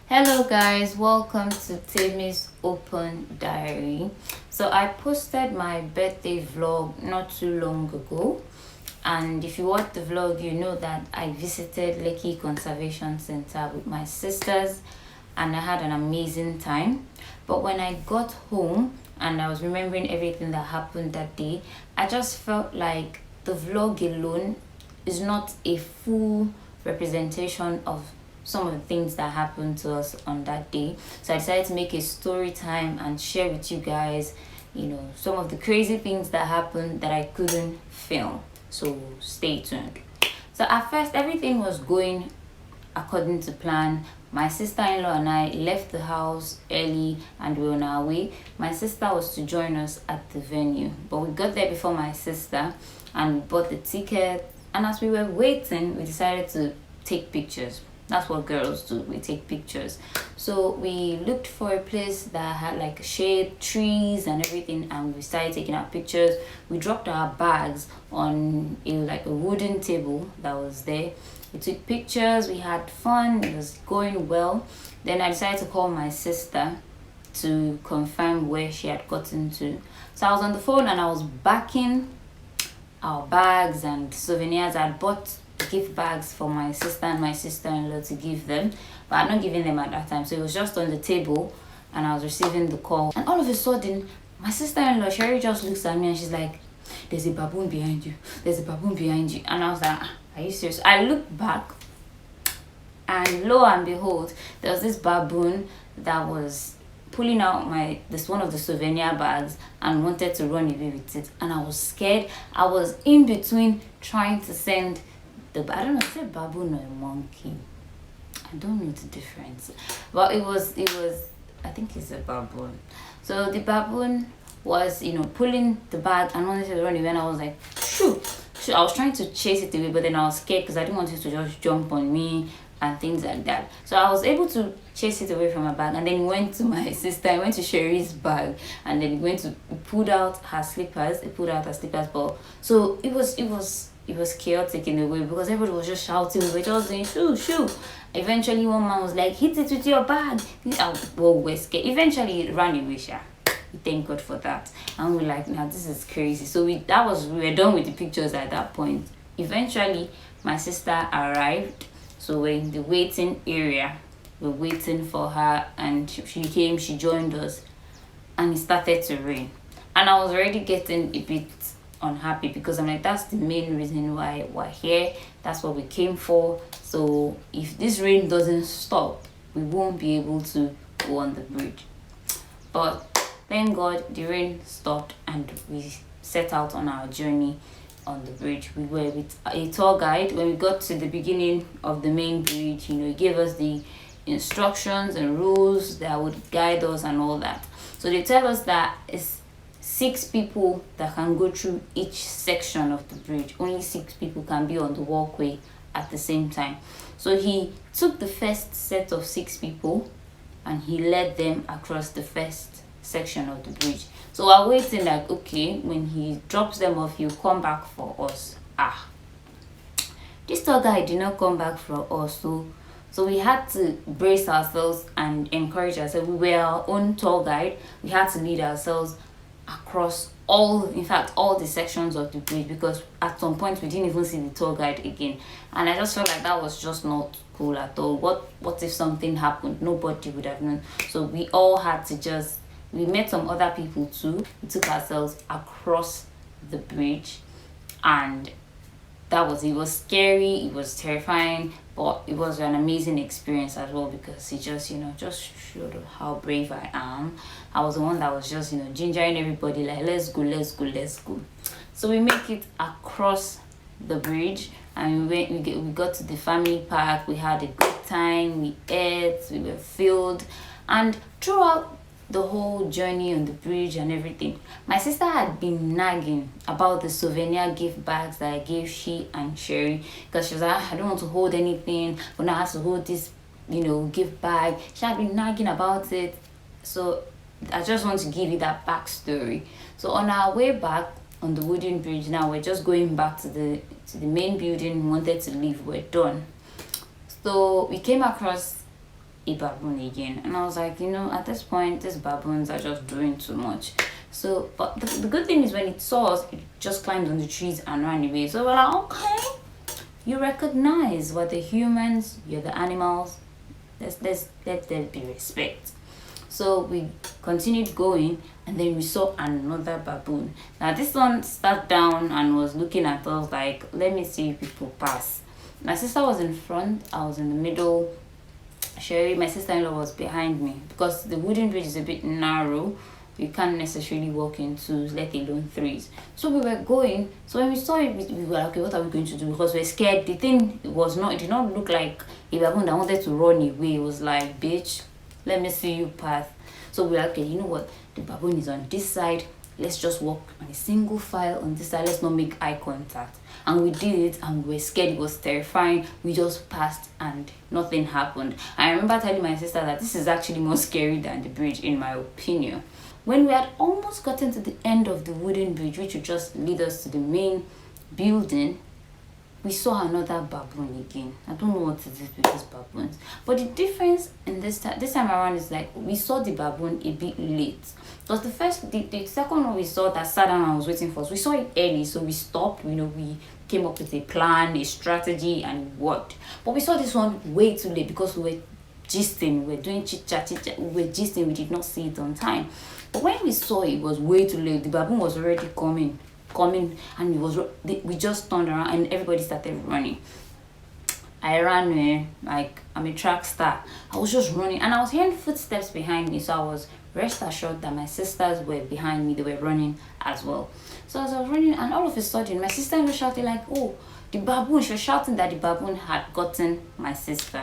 Hello guys, welcome to Timmy's Open Diary. So I posted my birthday vlog not too long ago, and if you watch the vlog you know that I visited Lekki Conservation Centre with my sisters and I had an amazing time. But when I got home and I was remembering everything that happened that day, I just felt like the vlog alone is not a full representation of some of the things that happened to us on that day. So I decided to make a story time and share with you guys, some of the crazy things that happened that I couldn't film. So stay tuned. So at first everything was going according to plan. My sister-in-law and I left the house early and we were on our way. My sister was to join us at the venue, but we got there before my sister and we bought the ticket. And as we were waiting, we decided to take pictures. That's what girls do, we take pictures. So we looked for a place that had like shade, trees and everything, and we started taking our pictures. We dropped our bags on a wooden table that was there. We took pictures, we had fun, it was going well. Then I decided to call my sister to confirm where she had gotten to. So I was on the phone and I was backing our bags and souvenirs. I bought gift bags for my sister and my sister-in-law to give them, but I'm not giving them at that time. So it was just on the table and I was receiving the call, and all of a sudden my sister-in-law Sherry just looks at me and she's like, "There's a baboon behind you, there's a baboon behind you." And I was like, "Are you serious?" I looked back and lo and behold, there was this baboon that was pulling out this one of the souvenir bags and wanted to run away with it. And I was scared. I was in between trying to send I don't know, is it a baboon or a monkey? I don't know the difference, but it was I think it's a baboon. So the baboon was pulling the bag and wanted to run away, and I was like, shoo. So I was trying to chase it away, but then I was scared because I didn't want it to just jump on me and things like that. So I was able to chase it away from my bag, and then he went to my sister. I went to Sherry's bag, and then he pulled out her slippers. But so it was chaotic in a way because everybody was just shouting. We were just saying shoo shoo. Eventually one man was like, "Hit it with your bag." Well, we're scared. Eventually it ran away, sha. Thank God for that. And we're like, "Now this is crazy." So we were done with the pictures at that point. Eventually my sister arrived, so we're in the waiting area. We're waiting for her, and she joined us, and it started to rain. And I was already getting a bit unhappy because I'm like, that's the main reason why we're here. That's what we came for. So if this rain doesn't stop, we won't be able to go on the bridge. But thank God the rain stopped and we set out on our journey on the bridge. We were with a tour guide. When we got to the beginning of the main bridge, he gave us the instructions and rules that would guide us and all that. So they tell us that it's 6 people that can go through each section of the bridge. Only 6 people can be on the walkway at the same time. So he took the first set of 6 people and he led them across the first section of the bridge. So we're waiting like, okay, when he drops them off, he'll come back for us. This tour guide did not come back for us, so we had to brace ourselves and encourage ourselves. We were our own tour guide. We had to lead ourselves across all the sections of the bridge, because at some point we didn't even see the tour guide again, and I just felt like that was just not cool at all. What if something happened? Nobody would have known. So we all had to we met some other people too. We took ourselves across the bridge, and it was scary, it was terrifying, but it was an amazing experience as well, because it just showed how brave I am. I was the one that was just gingering everybody like, let's go. So we make it across the bridge and we got to the family park. We had a good time, we ate, we were filled, and throughout the whole journey on the bridge and everything, my sister had been nagging about the souvenir gift bags that I gave she and Sherry, because she was like, I don't want to hold anything, but now I have to hold this gift bag. She had been nagging about it. So I just want to give you that backstory. So on our way back on the wooden bridge, now we're just going back to the main building. We wanted to leave, we're done. So we came across a baboon again. And I was like, at this point, these baboons are just doing too much. So, but the good thing is when it saw us, it just climbed on the trees and ran away. So we're like, okay, you recognize we're the humans, you're the animals. Let there be respect. So we continued going, and then we saw another baboon. Now this one sat down and was looking at us like, let me see people pass. My sister was in front, I was in the middle. Sherry, my sister-in-law, was behind me because the wooden bridge is a bit narrow. You can't necessarily walk in twos, let alone threes. So we were going. So when we saw it, we were like, okay, what are we going to do? Because we're scared. The thing it did not look like a baboon that wanted to run away. It was like, bitch, let me see you pass. So we're like, okay, you know what? The baboon is on this side. Let's just walk on a single file on this side. Let's not make eye contact. And we did it, and we were scared. It was terrifying. We just passed and nothing happened. I remember telling my sister that this is actually more scary than the bridge, in my opinion. When we had almost gotten to the end of the wooden bridge, which would just lead us to the main building, we saw another baboon again. I don't know what it is with these baboons. But the difference in this time around is like we saw the baboon a bit late. Because the second one we saw that sat down and was waiting for us, we saw it early, so we stopped. We came up with a plan, a strategy, and it worked. But we saw this one way too late because we were gisting, we were doing chit chat, we were gisting, we did not see it on time. But when we saw it was way too late. The baboon was already coming, and we just turned around and everybody started running. I ran like I'm a track star. I was just running, and I was hearing footsteps behind me, so I was rest assured that my sisters were behind me. They were running as well. So as I was running, and all of a sudden my sister was shouting like, oh, the baboon. She was shouting that the baboon had gotten my sister.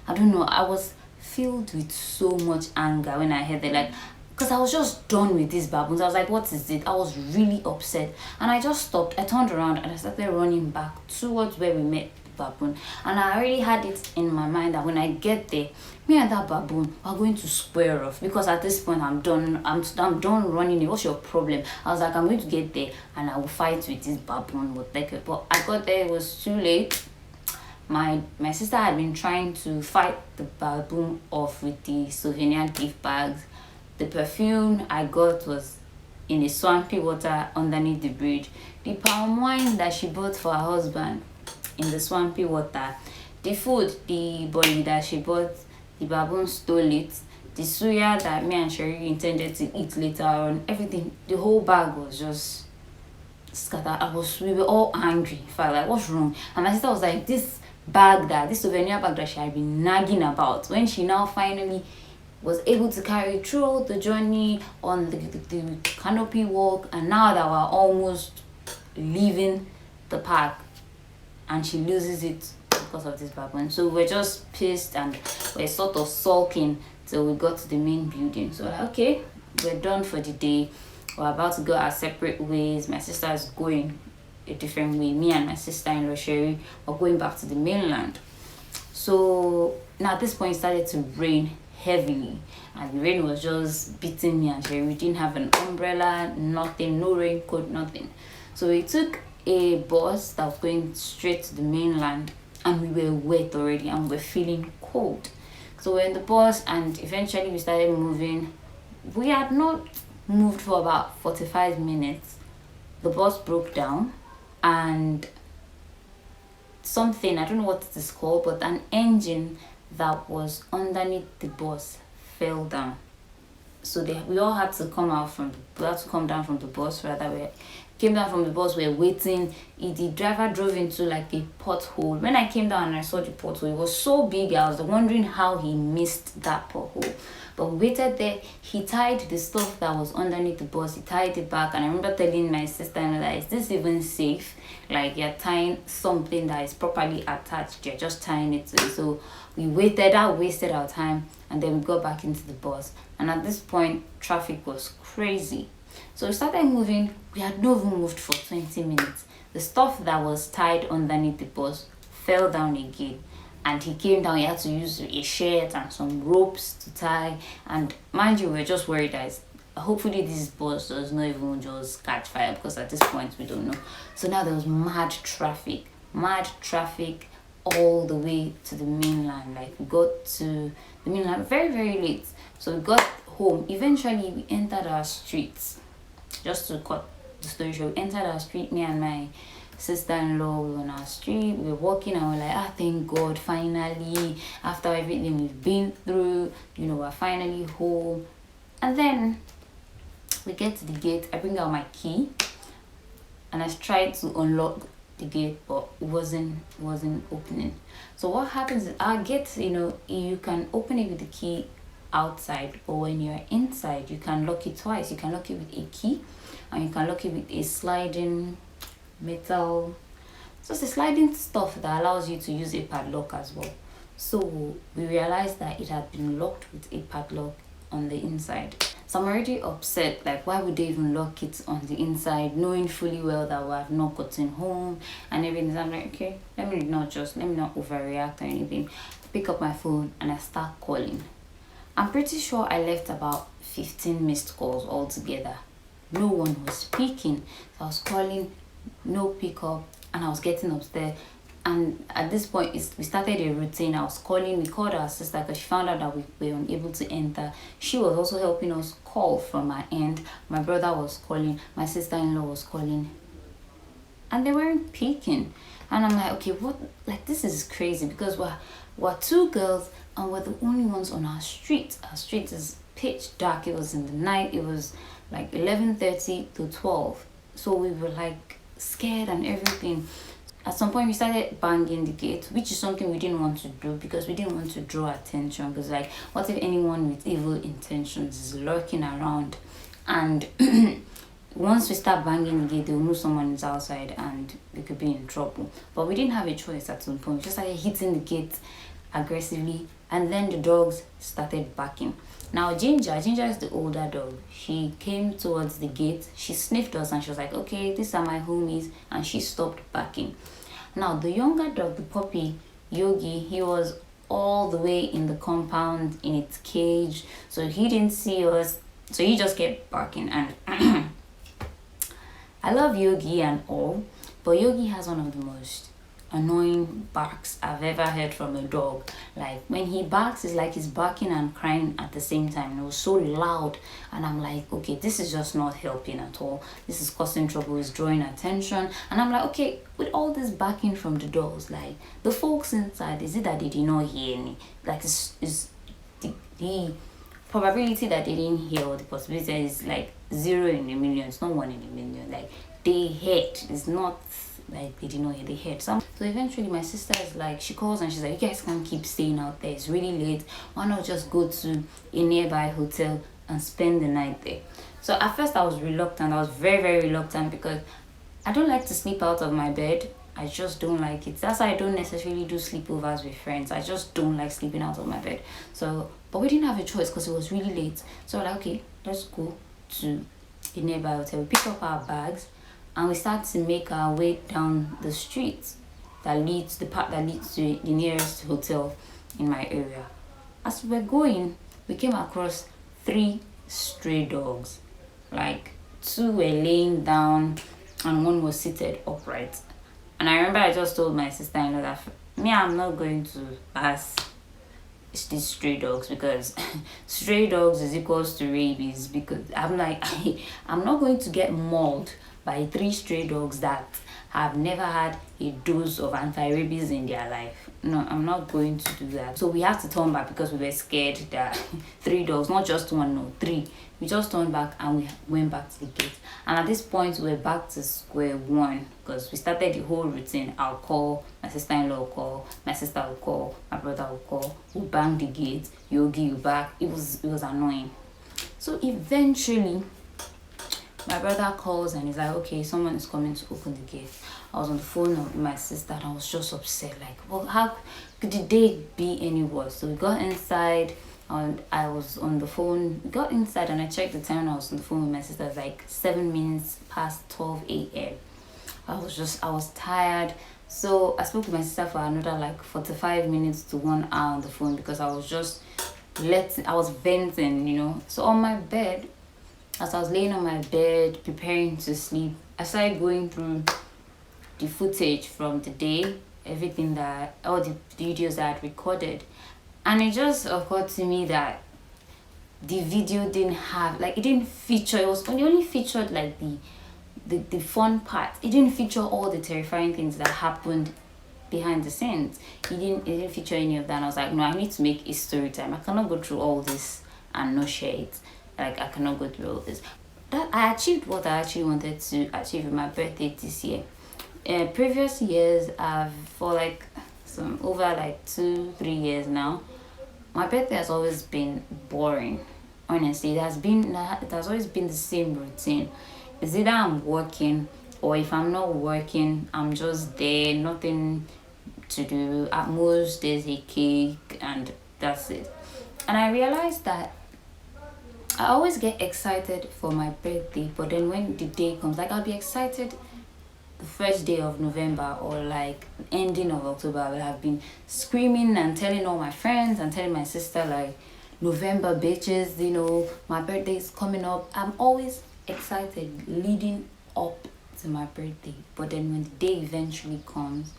I don't know, I was filled with so much anger when I heard that, like, because I was just done with these baboons. I was like, what is it? I was really upset, and I just stopped. I turned around and I started running back towards where we met the baboon. And I already had it in my mind that when I get there, me and that baboon are going to square off, because at this point I'm done. I'm done running. What's your problem? I was like, I'm going to get there and I will fight with this baboon. But I got there, it was too late. My sister had been trying to fight the baboon off with the souvenir gift bags. The perfume I got was in a swampy water underneath the bridge. The palm wine that she bought for her husband in the swampy water. The food, the body that she bought, the baboon stole it. The suya that me and Sherry intended to eat later on, everything, the whole bag was just scattered. We were all angry. Felt like, what's wrong? And my sister was like, this souvenir bag that she had been nagging about, when she now finally was able to carry through the journey on the canopy walk, and now that we're almost leaving the park and she loses it because of this baboon. So we're just pissed and we're sort of sulking till we got to the main building. So like, okay, we're done for the day. We're about to go our separate ways. My sister is going a different way. Me and my sister-in-law Sherry are going back to the mainland. So now at this point it started to rain heavily, and the rain was just beating me and Sherry. We didn't have an umbrella, nothing, no raincoat, nothing. So we took a bus that was going straight to the mainland, and we were wet already and we were feeling cold. So we're in the bus, and eventually we started moving. We had not moved for about 45 minutes. The bus broke down, and something, I don't know what it is called, but an engine that was underneath the bus fell down. So we all had to come down from the bus. We came down from the bus, we were waiting. The driver drove into like a pothole. When I came down and I saw the pothole, it was so big, I was wondering how he missed that pothole. But we waited there. He tied the stuff that was underneath the bus, he tied it back. And I remember telling my sister-in-law that, is this even safe? Like, you're tying something that is properly attached, you're just tying it to it. So we waited, that wasted our time, and then we got back into the bus. And at this point, traffic was crazy. So we started moving. We had not even moved for 20 minutes. The stuff that was tied underneath the bus fell down again. And he came down, he had to use a shirt and some ropes to tie. And mind you, we were just worried that hopefully this bus does not even just catch fire, because at this point we don't know. So now there was mad traffic all the way to the mainland. Like we got to the mainland very, very late. So we got home. Eventually we entered our streets. Just to cut the story short, we entered our street, me and my sister-in-law. We were on our street, we were walking, and we're like, thank God, finally, after everything we've been through, we're finally home. And then we get to the gate. I bring out my key and I tried to unlock the gate, but it wasn't opening. So what happens is our gate, you can open it with the key outside, but when you're inside, you can lock it twice. You can lock it with a key, and you can lock it with a sliding metal. So it's a sliding stuff that allows you to use a padlock as well. So we realized that it had been locked with a padlock on the inside. So I'm already upset, like why would they even lock it on the inside, knowing fully well that we have not gotten home and everything. So I'm like, okay, let me not overreact or anything. Pick up my phone and I start calling. I'm pretty sure I left about 15 missed calls altogether. No one was speaking. So I was calling, no pickup, and I was getting upstairs. And at this point, we started a routine. I was calling. We called our sister because she found out that we were unable to enter. She was also helping us call from our end. My brother was calling. My sister-in-law was calling. And they weren't picking. And I'm like, okay, what? Like, this is crazy because we're two girls and we're the only ones on our street. Our street is pitch dark. It was in the night. It was like 11:30 to 12. So we were like scared and everything. At some point, we started banging the gate, which is something we didn't want to do because we didn't want to draw attention. Because, like, what if anyone with evil intentions is lurking around? And once we start banging the gate, they'll know someone is outside and we could be in trouble. But we didn't have a choice at some point. We just started hitting the gate aggressively, and then the dogs started barking. Now, Ginger is the older dog. She came towards the gate. She sniffed us and she was like, okay, these are my homies. And she stopped barking. Now, the younger dog, the puppy, Yogi, he was all the way in the compound in its cage. So he didn't see us. So he just kept barking. And I love Yogi and all. But Yogi has one of the most annoying barks I've ever heard from a dog. Like when he barks, it's like he's barking and crying at the same time. And it was so loud, and I'm like, okay, this is just not helping at all. This is causing trouble, it's drawing attention. And I'm like, okay, with all this barking from the dogs, like the folks inside, is it that they did not hear me? Like is the probability that they didn't hear, or the possibility is like 0 in a million. It's not 1 in a million. Like they heard. It's not like they did not hear, they heard some. So eventually my sister is like, she calls and she's like, you guys can't keep staying out there, it's really late, why not just go to a nearby hotel and spend the night there? So at first I was reluctant. I was very, very reluctant because I don't like to sleep out of my bed. I just don't like it. That's why I don't necessarily do sleepovers with friends. I just don't like sleeping out of my bed. So but we didn't have a choice because it was really late. So we're like, okay, let's go to a nearby hotel. We pick up our bags and we start to make our way down the street the path that leads to the nearest hotel in my area. As we were going, we came across 3 stray dogs. Like 2 were laying down and 1 was seated upright. And I remember I just told my sister-in-law that I'm not going to pass these stray dogs because stray dogs is equals to rabies. Because I'm like, I'm not going to get mauled by 3 stray dogs that have never had a dose of anti-rabies in their life. No, I'm not going to do that. So we had to turn back because we were scared that 3 dogs, not just 1, no, 3. We just turned back and we went back to the gate. And at this point, we're back to square one because we started the whole routine. I'll call, my sister-in-law will call, my sister will call, my brother will call. We'll bang the gate, Yogi will back. It was annoying. So eventually, my brother calls and he's like, okay, someone is coming to open the gate. I was on the phone with my sister and I was just upset. Like, well, how could the day be any worse? So we got inside and I was on the phone. We got inside and I checked the time and I was on the phone with my sister. It was like 7 minutes past 12 a.m. I was tired. So I spoke to my sister for another like 45 minutes to 1 hour on the phone because I was venting, you know. So on my bed, as I was laying on my bed preparing to sleep, I started going through the footage from the day, everything that all the videos that I had recorded, and it just occurred to me that the video didn't have, like, it didn't feature, it was only featured like the fun part. It didn't feature all the terrifying things that happened behind the scenes. It didn't feature any of that, and I was like, no, I need to make a story time. I cannot go through all this and not share it. Like, I cannot go through all this. That I achieved what I actually wanted to achieve with my birthday this year. Previous years, for like some over like 2-3 years now, my birthday has always been boring. Honestly, it has always been the same routine. It's either I'm working, or if I'm not working, I'm just there, nothing to do. At most, there's a cake, and that's it. And I realized that I always get excited for my birthday, but then when the day comes, like, I'll be excited the first day of November, or like ending of October. I will have been screaming and telling all my friends and telling my sister, like, November bitches, my birthday is coming up. I'm always excited leading up to my birthday, but then when the day eventually comes,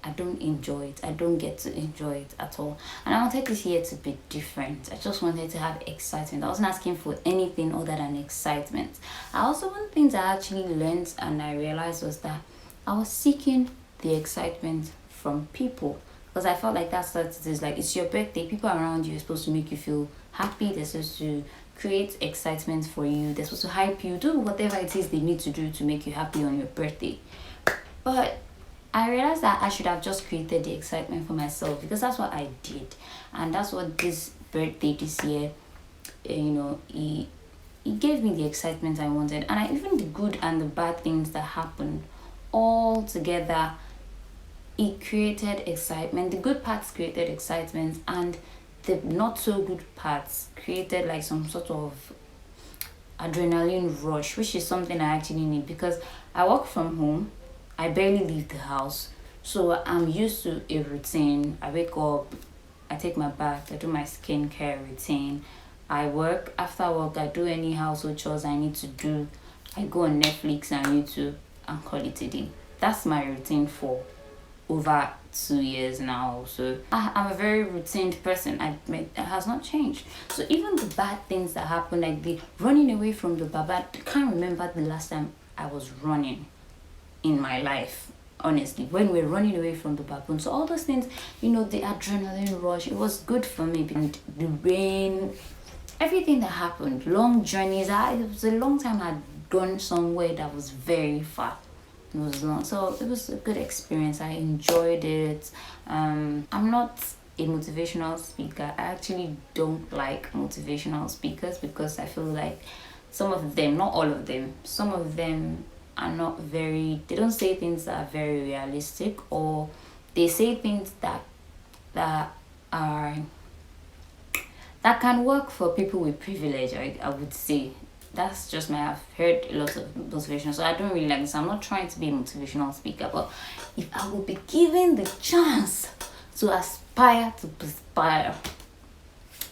I don't enjoy it. I don't get to enjoy it at all. And I wanted this year to be different. I just wanted to have excitement. I wasn't asking for anything other than excitement. One thing I actually learned and I realized was that I was seeking the excitement from people, because I felt like that's what it is. Like, it's your birthday. People around you are supposed to make you feel happy. They're supposed to create excitement for you. They're supposed to hype you, do whatever it is they need to do to make you happy on your birthday. But I realized that I should have just created the excitement for myself, because that's what I did. And that's what this birthday this year, it gave me the excitement I wanted. And even the good and the bad things that happened all together, it created excitement. The good parts created excitement, and the not so good parts created like some sort of adrenaline rush, which is something I actually need, because I work from home. I barely leave the house, so I'm used to a routine. I wake up, I take my bath, I do my skincare routine, I work. After work, I do any household chores I need to do. I go on Netflix and YouTube and call it a day. That's my routine for over 2 years now. So I'm a very routine person. It has not changed. So even the bad things that happen, like the running away from the baba, I can't remember the last time I was running in my life, honestly, when we're running away from the baboon. So all those things, the adrenaline rush, it was good for me. And the rain, everything that happened, long journeys. It was a long time I'd gone somewhere that was very far. It was long, so it was a good experience. I enjoyed it. I'm not a motivational speaker. I actually don't like motivational speakers, because I feel like some of them, not all of them, some of them are not very, they don't say things that are very realistic, or they say things that can work for people with privilege. I would say that's just I've heard a lot of motivation, so I don't really like this. I'm not trying to be a motivational speaker, but if I would be given the chance to aspire to perspire,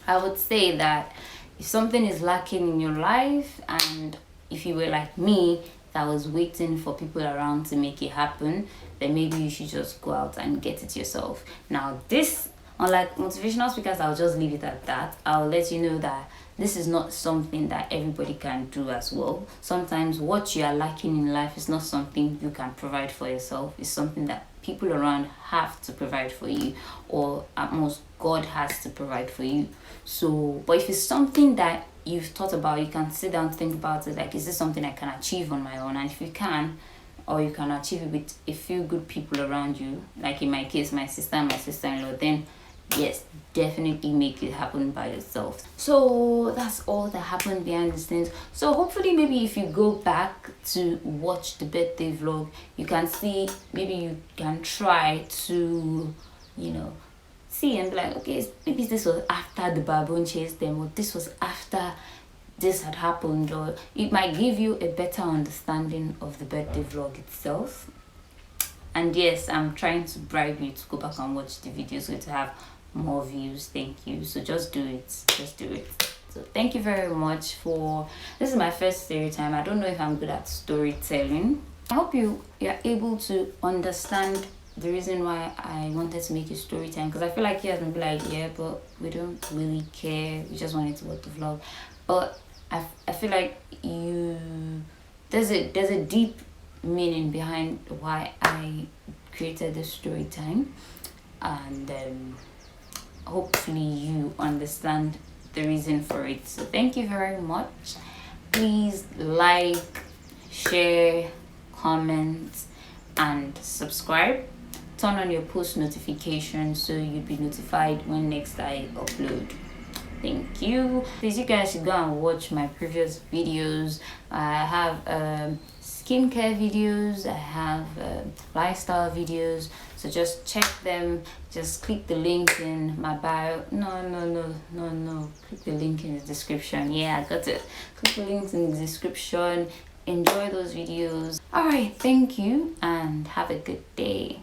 I would say that if something is lacking in your life, and if you were like me, that was waiting for people around to make it happen, then maybe you should just go out and get it yourself. Now, this, unlike motivational speakers, I'll just leave it at that. I'll let you know that this is not something that everybody can do as well. Sometimes what you are lacking in life is not something you can provide for yourself. It's something that people around have to provide for you, or at most God has to provide for you. So, but if it's something that you've thought about, you can sit down and think about it, like, is this something I can achieve on my own? And if you can, or you can achieve it with a few good people around you, like in my case, my sister and my sister-in-law, then yes, definitely make it happen by yourself. So that's all that happened behind the scenes. So hopefully, maybe if you go back to watch the birthday vlog, you can see, maybe you can try to see and be like, okay, maybe this was after the baboon chased them, or this was after this had happened, or it might give you a better understanding of the birthday vlog itself. And yes, I'm trying to bribe you to go back and watch the video so to have more views. Thank you. So just do it. So thank you very much for this. Is my first story time. I don't know if I'm good at storytelling. I hope you're able to understand the reason why I wanted to make a story time, because I feel like you guys may be like, yeah, but we don't really care, we just wanted to watch the vlog. But I feel like there's a deep meaning behind why I created this story time, and hopefully you understand the reason for it. So thank you very much. Please like, share, comment, and subscribe. Turn on your post notifications so you'll be notified when next I upload. Thank you. Please, you guys should go and watch my previous videos. I have skincare videos, I have lifestyle videos, so just check them. Just click the link in my bio. No, click the link in the description. Yeah, I got it. Click the links in the description. Enjoy those videos. All right, thank you and have a good day.